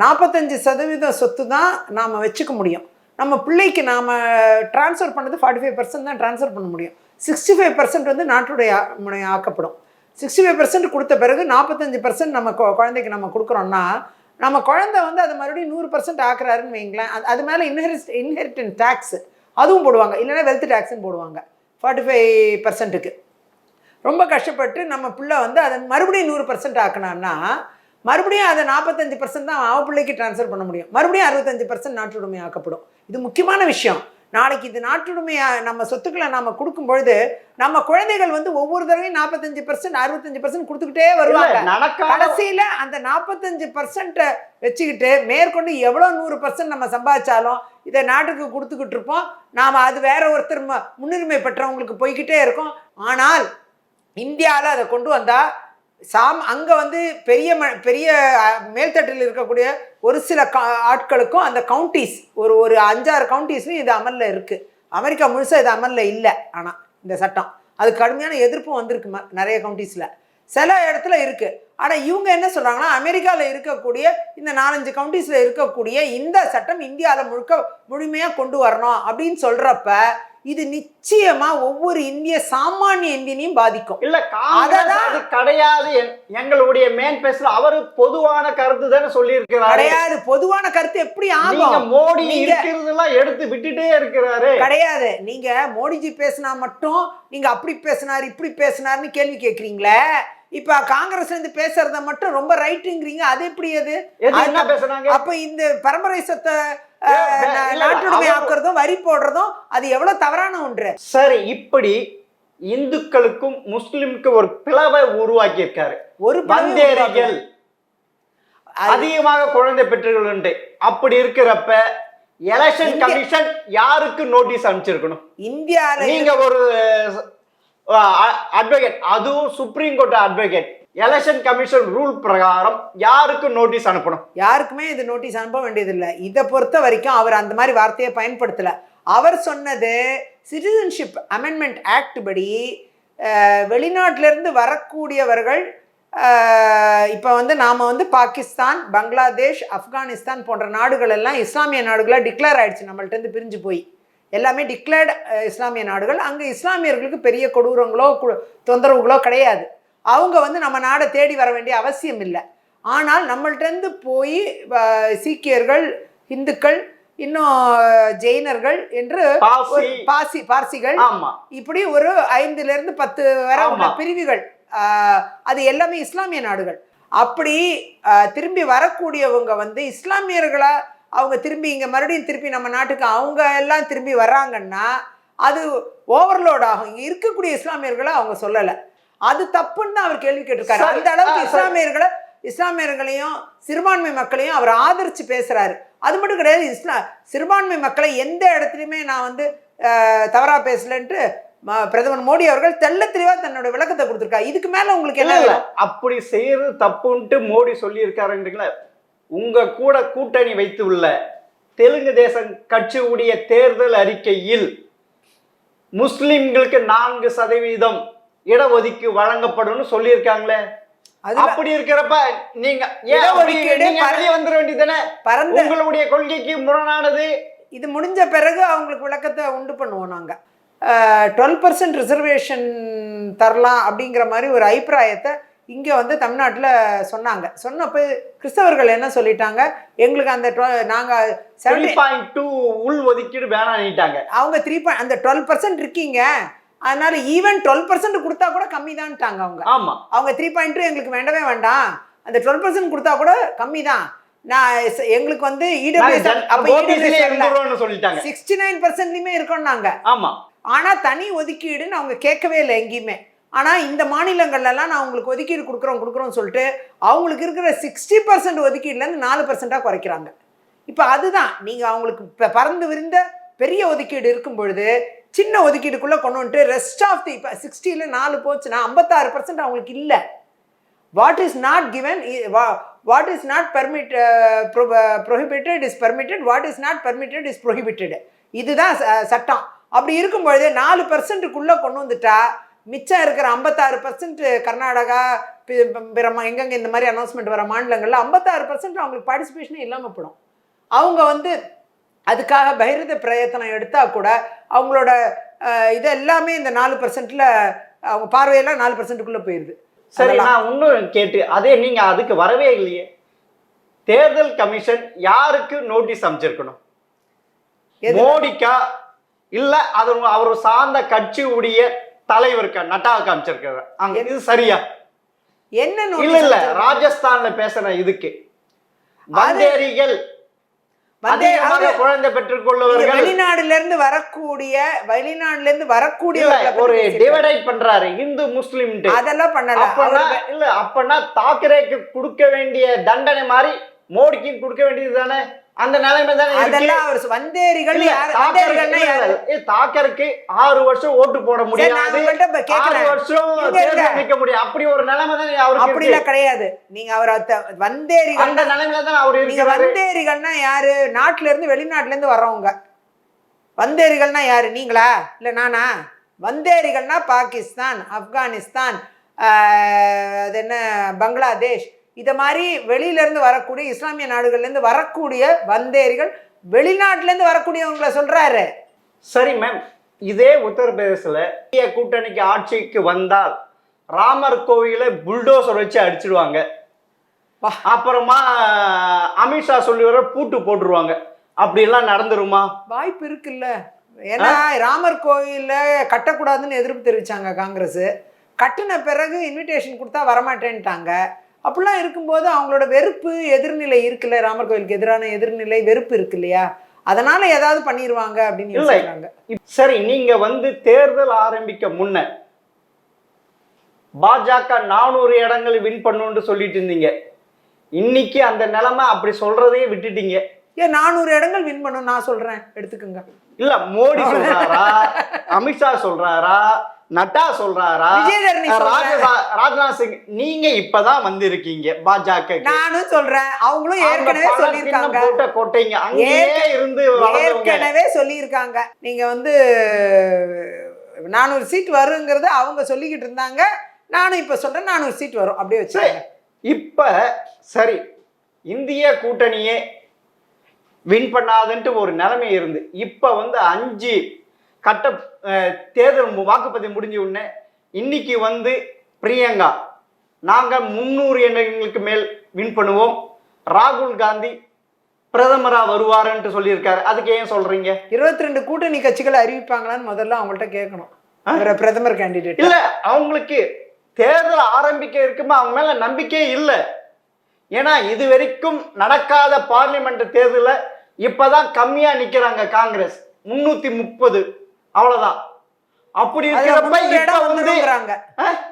45% சொத்து தான் நாம் வச்சுக்க முடியும். நம்ம பிள்ளைக்கு நாம் ட்ரான்ஸ்ஃபர் பண்ணது 45% தான் ட்ரான்ஸ்ஃபர் பண்ண முடியும். 65% நாட்டுடைய ஆக்கப்படும். 65% கொடுத்த பிறகு 45% நம்ம குழந்தைக்கு நம்ம கொடுக்குறோன்னா, நம்ம குழந்தை அதை மறுபடியும் 100% ஆக்குறாருன்னு வைங்களேன். அது மேலே இன்ஹெரிட்டன்ஸ் டேக்ஸ் அதுவும் போடுவாங்க, இல்லைன்னா வெல்த் டேக்ஸ்ன்னு போடுவாங்க 45%க்கு. ரொம்ப கஷ்டப்பட்டு நம்ம பிள்ளை அதை மறுபடியும் 100% ஆக்கினான்னா, மறுபடியும் அதை 45% தான் அவ பிள்ளைக்கு ட்ரான்ஸ்ஃபர் பண்ண முடியும். மறுபடியும் 65% நாட்டுடைமை ஆக்கப்படும். இது முக்கியமான விஷயம். நாளைக்கு இது நாட்டுடைமையாக நம்ம சொத்துக்களை நாம் கொடுக்கும்பொழுது நம்ம குழந்தைகள் ஒவ்வொரு தடவையும் 45%, 65% கொடுத்துக்கிட்டே வருவாங்க. கடைசியில் அந்த 45% வச்சுக்கிட்டு மேற்கொண்டு எவ்வளோ 100% நம்ம சம்பாதிச்சாலும் இதை நாட்டுக்கு கொடுத்துக்கிட்டு இருப்போம். நாம் அது வேற ஒருத்தர் முன்னுரிமை பெற்றவங்களுக்கு போய்கிட்டே இருக்கோம். ஆனால் இந்தியாவில் அதை கொண்டு வந்தால் அங்கே பெரிய மேல்தட்டில் இருக்கக்கூடிய ஒரு சில ஆட்களுக்கும் அந்த கவுண்டிஸ் ஒரு 5-6 கவுண்டிஸ்லையும் இது அமலில் இருக்குது. அமெரிக்கா முழுசாக இது அமலில் இல்லை. ஆனால் இந்த சட்டம் அது கடுமையான எதிர்ப்பும் வந்திருக்கு நிறைய கவுண்டிஸில், சில இடத்துல இருக்குது. ஆனால் இவங்க என்ன சொல்கிறாங்கன்னா, அமெரிக்காவில் இருக்கக்கூடிய இந்த 4-5 கவுண்டிஸில் இருக்கக்கூடிய இந்த சட்டம் இந்தியாவில் முழுமையாக கொண்டு வரணும் அப்படின்னு சொல்கிறப்ப இது நிச்சயமா ஒவ்வொரு சாமானிய இந்தியனையும் பாதிக்கும். இல்ல அது கிடையாது. எங்களுடைய மேன் பேசல அவரு பொதுவான கருத்து தானே சொல்லி இருக்கிறாரு. கிடையாது, பொதுவான கருத்து எப்படி ஆகும்? மோடி இருக்கிறதெல்லாம் எடுத்து விட்டுட்டே இருக்கிறாரு. கிடையாது, நீங்க மோடிஜி பேசினா மட்டும் நீங்க அப்படி பேசினார் இப்படி பேசினார்னு கேள்வி கேட்குறீங்களே. இப்ப காங்கிரஸ்ல இருந்து பேசுறத மட்டும் ரொம்ப ரைட்டுங்கிறீங்க. அது எப்படி? அது என்ன பேசுறாங்க? அப்ப இந்த பரம்பரை சொத்தை நாட்டுடைமை ஆக்குறதும் வரி போடுறதும் அது எவ்வளவு தவறான ஒன்று. சரி, இப்படி இந்துக்களுக்கும் முஸ்லிமுக்கும் ஒரு பிளவை உருவாக்கி இருக்காரு. ஒரு வந்தேரிகள் அதிகமாக குழந்தை பெற்றவர்கள். அப்படி இருக்கிறப்ப எலெக்ஷன் கமிஷன் யாருக்கு நோட்டீஸ் அனுப்பிச்சிருக்கணும்? இந்தியால நீங்க ஒரு அட்வொகேட், அதுவும் supreme court advocate, election commission rule பிரகாரம் யாருக்கு நோட்டீஸ் அனுப்பணும்? யாருக்குமே இது நோட்டீஸ் அனுப்ப வேண்டியதில்லை. இதை பொறுத்த வரைக்கும் அவர் அந்த மாதிரி வார்த்தையை பயன்படுத்தலை. அவர் சொன்னது சிட்டிசன்ஷிப் அமெண்ட்மெண்ட் ஆக்ட் படி வெளிநாட்டிலிருந்து வரக்கூடியவர்கள் இப்போ நாம் பாகிஸ்தான், பங்களாதேஷ், ஆப்கானிஸ்தான் போன்ற நாடுகள் எல்லாம் இஸ்லாமிய நாடுகளாக டிக்ளேர் ஆயிடுச்சு. நம்மள்ட்ட பிரிஞ்சு போய் எல்லாமே டிக்ளேர்டு இஸ்லாமிய நாடுகள். அங்கே இஸ்லாமியர்களுக்கு பெரிய கொடூரங்களோ தொந்தரவுகளோ கிடையாது. அவங்க நம்ம நாடை தேடி வர வேண்டிய அவசியம் இல்லை. ஆனால் நம்மள்டேருந்து போய் சீக்கியர்கள், இந்துக்கள், இன்னும் ஜெயினர்கள் என்று பார்சிகள், இப்படி ஒரு 5 to 10 வரை உள்ள பிரிவுகள், அது எல்லாமே இஸ்லாமிய நாடுகள். அப்படி திரும்பி வரக்கூடியவங்க வந்து இஸ்லாமியர்களா அவங்க திரும்பி இங்கே மறுபடியும் திருப்பி நம்ம நாட்டுக்கு அவங்க எல்லாம் திரும்பி வர்றாங்கன்னா அது ஓவர்லோட் ஆகும். இங்கே இருக்கக்கூடிய இஸ்லாமியர்களை அவங்க சொல்லலை, அது தப்புன்னு தான் அவர் கேள்வி கேட்டிருக்காரு. அந்த அளவுக்கு இஸ்லாமியர்களையும் சிறுபான்மை மக்களையும் அவர் ஆதரிச்சு பேசுறாரு. அது மட்டும் கிடையாது, சிறுபான்மை மக்களை எந்த இடத்துலையுமே நான் வந்து தவறா பேசலன்ட்டு பிரதமர் மோடி அவர்கள் தெள்ள தெளிவா தன்னோட விளக்கத்தை கொடுத்திருக்காரு. இதுக்கு மேல உங்களுக்கு என்ன இல்லை, அப்படி செய்யறது தப்புன்ட்டு மோடி சொல்லி இருக்காருன்றீங்களா? உங்க கூட கூட்டணி வைத்து உள்ள தெலுங்கு தேசம் கட்சியுடைய தேர்தல் அறிக்கையில் முஸ்லிம்களுக்கு 4% இடஒதுக்கீடு வழங்கப்படும் சொல்லியிருக்காங்களே. அப்படி இருக்கிறப்ப நீங்க வந்துட வேண்டியதானே? உங்களுடைய கொள்கைக்கு முரணானது. இது முடிஞ்ச பிறகு அவங்களுக்கு விளக்கத்தை உண்டு பண்ணுவோம். நாங்க 12% ரிசர்வேஷன் தரலாம் அப்படிங்கிற மாதிரி ஒரு அபிப்பிராயத்தை இங்கே வந்து தமிழ்நாட்டில் சொன்னப்போ கிறிஸ்தவர்கள் என்ன சொல்லிட்டாங்க, எங்களுக்கு அந்த நாங்கள் 7.2 உள் ஒதுக்கீடு வேணாம்ட்டாங்க. அவங்க அந்த 12% இருக்கீங்க, அதனால ஈவன் 12% கொடுத்தா கூட கம்மி தான்ட்டாங்க அவங்க. ஆமா, அவங்க 3.2 எங்களுக்கு வேண்டவே வேண்டாம், அந்த 12% கொடுத்தா கூட கம்மி தான். நான் எங்களுக்கு வந்து 69%லையுமே இருக்கோம் நாங்க. ஆமா, ஆனா தனி ஒதுக்கீடுன்னு அவங்க கேட்கவே இல்லை எங்கேயுமே. ஆனால் இந்த மாநிலங்கள்லாம் நான் உங்களுக்கு ஒதுக்கீடு கொடுக்குறோம்னு சொல்லிட்டு அவங்களுக்கு இருக்கிற 60% ஒதுக்கீடுலேருந்து 4%-ஆக குறைக்கிறாங்க. இப்போ அதுதான் நீங்கள் அவங்களுக்கு இப்போ பறந்து விரிந்த பெரிய ஒதுக்கீடு இருக்கும் பொழுது சின்ன ஒதுக்கீடுக்குள்ளே கொண்டு வந்துட்டு ரெஸ்ட் ஆஃப் தி இப்போ 60ல் 4 போச்சுன்னா 56% அவங்களுக்கு இல்லை. What is not given, what is not prohibited is permitted, what is not permitted is prohibited. இதுதான் சட்டம். அப்படி இருக்கும் பொழுது 4%க்குள்ளே கொண்டு வந்துட்டா மிச்சம் இருக்கிற 56% கர்நாடகா எங்கெங்கே இந்த மாதிரி அனௌன்ஸ்மெண்ட் வர மாநிலங்களில் 56% அவங்களுக்கு பார்ட்டிசிபேஷனே இல்லாமல் போடும். அவங்க வந்து அதுக்காக பகிரத பிரயத்தனம் எடுத்தால் கூட அவங்களோட இது எல்லாமே இந்த 4%ல் அவங்க பார்வையெல்லாம் 4%க்குள்ளே போயிடுது. சரி, நான் இன்னும் கேட்டு அதே நீங்கள் அதுக்கு வரவே இல்லையே. தேர்தல் கமிஷன் யாருக்கு நோட்டீஸ் அமைச்சிருக்கணும்? மோடிக்கா இல்லை அது அவர் சார்ந்த கட்சியுடைய தலைவருக்கா, நட்டாவுக்கு அமைச்சிருக்காரு? இது சரியா? என்ன இல்ல ராஜஸ்தான்ல பேசுற இதுக்கு வந்தேரிகள் குழந்தை பெற்றுக் கொள்ளுவர்கள் வெளிநாடுல இருந்து வரக்கூடிய ஒரு டிவைட் பண்றாரு இந்து முஸ்லிம். அதெல்லாம் பண்ணல. இல்ல அப்பனா தாக்கரேக்கு கொடுக்க வேண்டிய தண்டனை மாதிரி மோடிக்கு கொடுக்க வேண்டியது தானே? அந்த நிலைமை தானே. அதெல்லாம் அவர் வந்தேரிகள் தாக்கருக்கு 6 வருஷம் ஓட்டு போட முடியாது, 6 வருஷம் தேர்தல் நிக்க முடியும். அப்படி ஒரு நிலைமை தானே அவருக்கு. அப்படி எல்லாம் கிடையாது. நீங்க அவர் வந்தேரிகள் அந்த நிலைமையில தான் அவர் இருக்கிறாரு. வந்தேரிகள்னா யாரு? நாட்டுல இருந்து வெளிநாட்டுல இருந்து வர்றவங்க. வந்தேரிகள்னா யாரு? நீங்களா இல்ல நானா? வந்தேரிகள்னா பாகிஸ்தான், ஆப்கானிஸ்தான், அது என்ன பங்களாதேஷ், இதை மாதிரி வெளியிலேருந்து வரக்கூடிய இஸ்லாமிய நாடுகள்லேருந்து வரக்கூடிய வந்தேரிகள், வெளிநாட்டிலேருந்து வரக்கூடியவங்களை சொல்கிறாரு. சரி மேம், இதே உத்தரப்பிரதேசத்தில் இந்திய கூட்டணிக்கு ஆட்சிக்கு வந்தால் ராமர் கோவிலை புல்டோசர் வச்சு அடிச்சிடுவாங்க. அப்புறமா அமித்ஷா சொல்லி வர பூட்டு போட்டுருவாங்க. அப்படிலாம் நடந்துருமா? வாய்ப்பு இருக்குல்ல. ஏன்னா ராமர் கோவிலில் கட்டக்கூடாதுன்னு எதிர்ப்பு தெரிவித்தாங்க காங்கிரஸ். கட்டின பிறகு இன்விடேஷன் கொடுத்தா வரமாட்டேன்ட்டாங்க. அப்படிலாம் இருக்கும்போது அவங்களோட வெறுப்பு எதிர்நிலை இருக்குல்ல, ராமர் கோயிலுக்கு எதிரான எதிர்நிலை வெறுப்பு இருக்கு இல்லையா, அதனால ஏதாவது பண்ணிடுவாங்க அப்படின்னு யோசிக்கிறாங்க. சரி, நீங்க வந்து தேர்தல் ஆரம்பிக்க முன்ன பாஜக 400 இடங்கள் வின் பண்ணுன்னு சொல்லிட்டு இருந்தீங்க. இன்னைக்கு அந்த நிலைமை அப்படி சொல்றதையே விட்டுட்டீங்க. ஏன் 400 இடங்கள் வின் பண்ணும் நான் சொல்றேன், எடுத்துக்கோங்க. இல்ல மோடி சொல்றாரா, அமித்ஷா சொல்றாரா, நட்டா சொல்றாரா, ராஜ்நாத் சிங்? நீங்க இப்பதான் வந்திருக்கீங்க பாஜக. நானும் சொல்றேன், அவங்களும் ஏற்கனவே சொல்லியிருக்காங்க. கோட்டைங்க அங்கேயே இருந்து ஏற்கனவே சொல்லியிருக்காங்க. நீங்க வந்து 400 சீட் வருங்கிறத அவங்க சொல்லிக்கிட்டு இருந்தாங்க. நானும் இப்ப சொல்றேன் 400 சீட் வரும். அப்படியே வச்சு இப்ப சரி, இந்திய கூட்டணியே வின் பண்ணாதுன்ட்டு ஒரு நிலைமை இருந்து இப்ப வந்து 5 கட்ட தேர்தல் வாக்குப்பதிவு முடிஞ்ச உடனே இன்னைக்கு வந்து பிரியங்கா நாங்க 300 எண்ணங்களுக்கு மேல் வின் பண்ணுவோம், ராகுல் காந்தி பிரதமரா வருவாருன்னு சொல்லியிருக்காரு. அதுக்கு ஏன் சொல்றீங்க? 22 கூட்டணி கட்சிகளை அறிவிப்பாங்களான்னு முதல்ல அவங்கள்ட்ட கேட்கணும். பிரதமர் கேண்டிடேட் இல்ல, அவங்களுக்கு தேர்தல் ஆரம்பிக்க இருக்குமா அவங்க மேல நம்பிக்கையே இல்லை. ஏன்னா இது வரைக்கும் நடக்காத பார்லிமெண்ட் தேர்தலில் இப்பதான் கம்மியா நிக்கிறாங்க காங்கிரஸ் 330 அவ்வளவுதான். அப்படி இருக்கிறப்ப இப்ப வந்து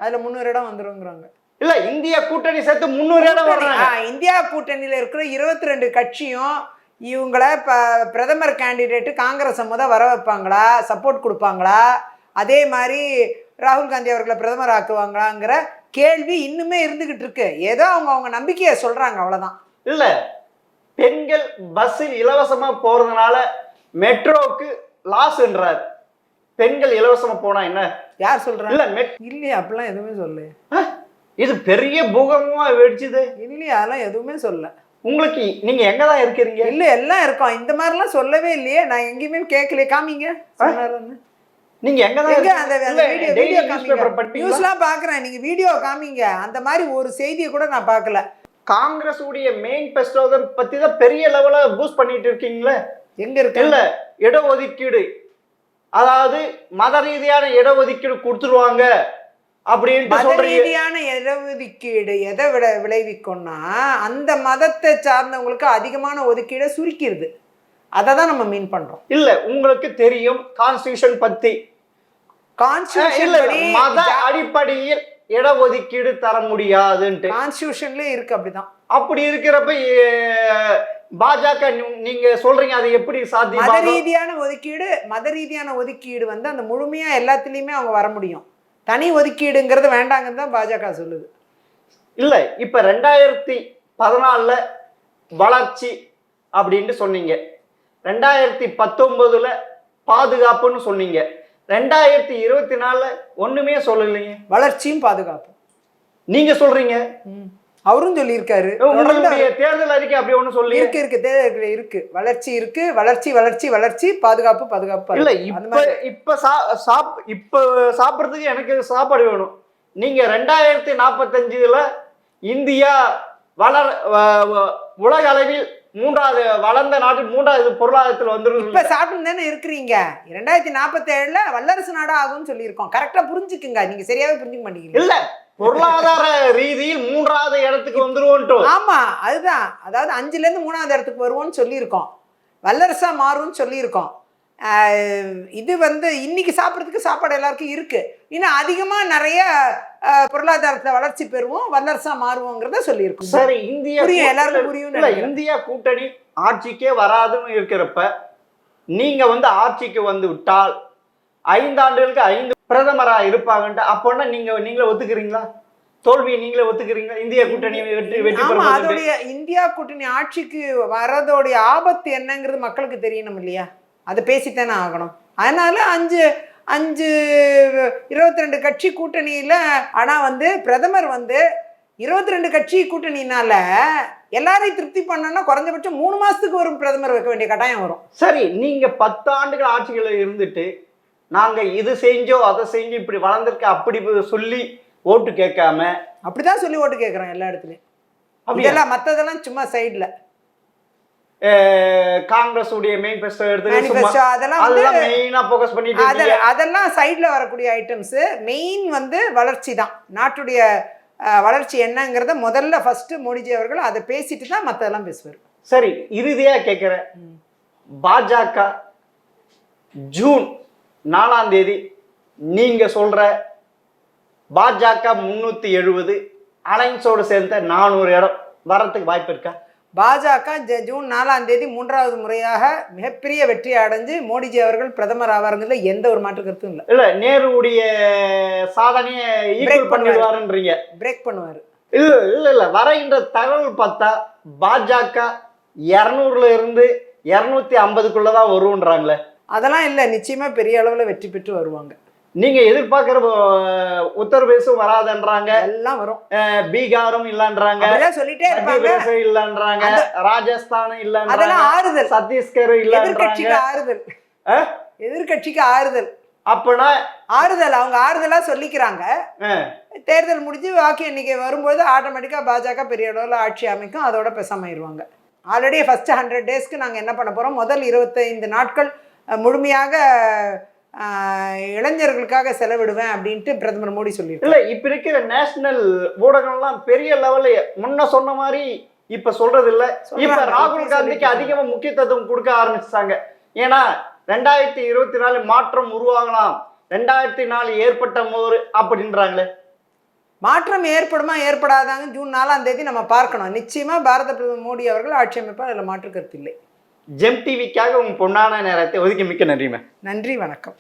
அதுல 300 இடம் வந்துருங்கிறாங்க. இல்ல இந்திய கூட்டணி சேர்த்து 300 இடம் வர்றாங்க. இந்தியா கூட்டணியில இருக்கிற 22 கட்சியும் இவங்கள பிரதமர் கேண்டிடேட்டு காங்கிரஸ் வர வைப்பாங்களா, சப்போர்ட் கொடுப்பாங்களா, அதே மாதிரி ராகுல் காந்தி அவர்களை பிரதமர் ஆக்குவாங்களாங்கிற கேள்வி இன்னுமே இருந்துகிட்டு இருக்கு. ஏதோ அவங்க நம்பிக்கையை சொல்றாங்க, அவ்வளவுதான். இல்ல பெண்கள் பஸ்ஸில் இலவசமா போறதுனால மெட்ரோக்கு லாஸ்ன்றார். பெண்கள் இலவசமா போனா என்ன யார் சொல்றாங்க? இல்ல இல்லையா, அப்படிலாம் எதுவுமே சொல்லு. இது பெரிய பூகம்பமா வெடிச்சுது. இல்லையா, அதெல்லாம் எதுவுமே சொல்ல. உங்களுக்கு நீங்க எங்கதான் இருக்கிறீங்க? இல்ல எல்லாம் இருக்கோம். இந்த மாதிரிலாம் சொல்லவே இல்லையே, நான் எங்கேயுமே கேட்கல. காமிங்க நீங்க எங்கதான் அந்த வீடியோ காமிங்க. நியூஸ்லாம் பாக்குறேன், நீங்க வீடியோ காமிங்க. அந்த மாதிரி ஒரு செய்தியை கூட நான் பார்க்கல. காங்கிரஸ் உடைய மேனிஃபெஸ்டோ பத்தி தான் பெரிய லெவல பூஸ்ட் பண்ணிட்டு இருக்கீங்களே. எங்க இருக்கு? இல்ல இடஒதுக்கீடு, அதாவது மத ரீதியான இடஒதுக்கீடு கொடுத்துருவாங்க அப்படின்ட்டு சொல்றீங்க. ரீதியான இடஒதுக்கீடு எதை விளைவிக்கும்னா அந்த மதத்தை சார்ந்தவங்களுக்கு அதிகமான ஒதுக்கீடை சுருக்கிடுது. அதை தான் நம்ம மீன் பண்றோம். இல்ல உங்களுக்கு தெரியும் கான்ஸ்டிடியூஷன் பத்தி. கான்ஸ்டிடியூஷன் மத அடிப்படையில் இடஒதுக்கீடு தர முடியாதுன்ட்டு கான்ஸ்டிடியூஷன்லயே இருக்கு. அப்படிதான். அப்படி இருக்கிறப்ப பாஜக நீங்க சொல்றீங்க அது எப்படி சாத்தியம்? மத ரீதியான ஒதுக்கீடு வந்து அந்த முழுமையா எல்லாத்துலயுமே அவங்க வர முடியும். தனி ஒதுக்கீடுங்கிறது வேண்டாங்கன்னு தான் பாஜக சொல்லுது. இல்ல இப்ப 2014 வளர்ச்சி அப்படின்னு சொன்னீங்க, 2019 பாதுகாப்புன்னு சொன்னீங்க, 2024 ஒண்ணுமே சொல்லலைங்க. வளர்ச்சியும் பாதுகாப்பும் நீங்க சொல்றீங்க. அவரும் சொல்லியிருக்காரு. தேர்தல் அறிக்கை அப்படி ஒண்ணு சொல்லி இருக்கு. வளர்ச்சி இருக்கு, வளர்ச்சி, பாதுகாப்பு. இல்ல இப்ப சாப்பிடுறதுக்கு எனக்கு சாப்பாடு வேணும். நீங்க 2045 இந்தியா உலக அளவில் 3வது வளர்ந்த நாட்டில் 3வது பொருளாதாரத்தில் வந்துடும். இப்ப சாப்பிட்டு தானே இருக்கிறீங்க. 2047 வல்லரசு நாடா ஆகும்னு சொல்லியிருக்கோம். கரெக்டா புரிஞ்சுக்குங்க. நீங்க சரியாவே புரிஞ்சுக்க மாட்டீங்க. இல்ல பொருளாதார ரீதியில் 3வது இடத்துக்கு வந்துருவோம். ஆமா, அதுதான். அதாவது 5ல இருந்து 3வது இடத்துக்கு வருவோம்னு சொல்லியிருக்கோம். வல்லரசா மாறும்னு சொல்லியிருக்கோம். இது வந்து இன்னைக்கு சாப்பிட்றதுக்கு சாப்பாடு எல்லாருக்கும் இருக்கு. இன்னும் அதிகமா நிறைய பொருளாதாரத்துல வளர்ச்சி பெறுவோம், வல்லரசா மாறுவோங்கிறத சொல்லியிருக்கோம். சரி, இந்தியா எல்லாருக்கும் புரியும். இந்தியா கூட்டணி ஆட்சிக்கே வராதுன்னு இருக்கிறப்ப நீங்க வந்து ஆட்சிக்கு வந்து விட்டால் 5 ஆண்டுகளுக்கு 5 பிரதமரா இருப்பாங்கன்ட்டு அப்போன்னா நீங்களே ஒத்துக்கிறீங்களா? தோல்வியை நீங்களே ஒத்துக்கிறீங்களா? இந்தியா கூட்டணி வெற்றி அதோடைய இந்தியா கூட்டணி ஆட்சிக்கு வரதோடைய ஆபத்து என்னங்கிறது மக்களுக்கு தெரியணும் இல்லையா? அதை பேசித்தானே ஆகணும். அதனால 22 கட்சி கூட்டணியில ஆனா வந்து பிரதமர் வந்து 22 கட்சி கூட்டணினால எல்லாரையும் திருப்தி பண்ணனா குறைஞ்சபட்சம் 3 மாசத்துக்கு ஒரு பிரதமர் வைக்க வேண்டிய கட்டாயம் வரும். சரி, நீங்க 10 ஆண்டுகள் ஆட்சிகளை இருந்துட்டு நாங்க இது செஞ்சோம் அதை செஞ்சு இப்படி வளர்ந்துருக்க அப்படி சொல்லி ஓட்டு கேட்காம அப்படிதான் சொல்லி ஓட்டு கேட்கறோம் எல்லா இடத்துலயும். இதெல்லாம் மற்றதெல்லாம் சும்மா சைட்ல காங்கிரஸ் உடைய மேனிஃபெஸ்டோ அதெல்லாம் சைட்ல வரக்கூடிய ஐட்டம்ஸ். மெயின் வந்து வளர்ச்சி தான். நாட்டுடைய வளர்ச்சி என்னங்கிறத முதல்ல ஃபர்ஸ்ட் மோடிஜி அவர்கள் அதை பேசிட்டு தான் மற்றதெல்லாம் பேசுவார். சரி, இறுதியா கேட்கிறேன், பாஜக ஜூன் 4ஆம் தேதி நீங்க சொல்ற பாஜக 370 அலைன்ஸோடு சேர்ந்த 400 இடம் வரத்துக்கு வாய்ப்பு இருக்கா? பாஜக ஜூன் 4ஆம் தேதி 3வது முறையாக மிகப்பெரிய வெற்றி அடைஞ்சு மோடிஜி அவர்கள் பிரதமர் ஆவாருங்கிறதுல எந்த ஒரு மாற்று கருத்தும் இல்லை. இல்ல நேருடைய சாதனையை ஈக்குவல் பண்ணிடுவாருன்றீங்க. பிரேக் பண்ணுவாரு. இல்ல வரைகின்ற தகவல் பார்த்தா பாஜக 200ல இருந்து 250க்குள்ளதான் வருன்றாங்களே. அதெல்லாம் இல்லை, நிச்சயமா பெரிய அளவுல வெற்றி பெற்று வருவாங்க. நீங்க எதிர்பார்க்கிற உத்தரப்பிரதேசம் வராதுன்றாங்க, எல்லாம் வரும். பீகாரும் இல்லன்றாங்க, சொல்லிட்டே இருப்பாங்க, இல்லன்றாங்க, ராஜஸ்தானும் இல்லன்றாங்க, ஆறுதல், சத்தீஸ்கர் இல்லன்றாங்க. ஆறுதல், எதிர்கட்சிக்கு ஆறுதல். அப்பனா ஆறுதல் அவங்க ஆறுதலா சொல்லிக்கிறாங்க. தேர்தல் முடிஞ்சு வாக்கு எண்ணிக்கை வரும்போது ஆட்டோமேட்டிக்கா பாஜக பெரிய அளவுல ஆட்சி அமைக்கும், அதோட பெசாமாயிருவாங்க. ஆல்ரெடி ஃபர்ஸ்ட் 100 டேஸ்க்கு நாங்க என்ன பண்ண போறோம், முதல் 25 நாட்கள் முழுமையாக இளைஞர்களுக்காக செலவிடுவேன் அப்படின்ட்டு பிரதமர் மோடி சொல்லியிருக்காரு. இல்ல இப்ப இருக்கிற நேஷனல் ஊடகம்லாம் பெரிய லெவல்ல முன்ன சொன்ன மாதிரி இப்ப சொல்றது இல்ல. இப்ப ராகுல் காந்திக்கு அதிகமா முக்கியத்துவம் கொடுக்க ஆரம்பிச்சாங்க. ஏன்னா 2024 மாற்றம் உருவாகலாம், 2004 ஏற்பட்ட போது அப்படின்றாங்களே. மாற்றம் ஏற்படுமா ஏற்படாதாங்க ஜூன் 4ஆம் தேதி நம்ம பார்க்கணும். நிச்சயமா பாரத பிரதமர் மோடி அவர்கள் ஆட்சி அமைப்பார், அதில் மாற்று கருத்து இல்லை. ஜெம் டிவிக்காக உங்க பொன்னான நேரத்தை ஒதுக்கி மிக்க நன்றிமே. நன்றி, வணக்கம்.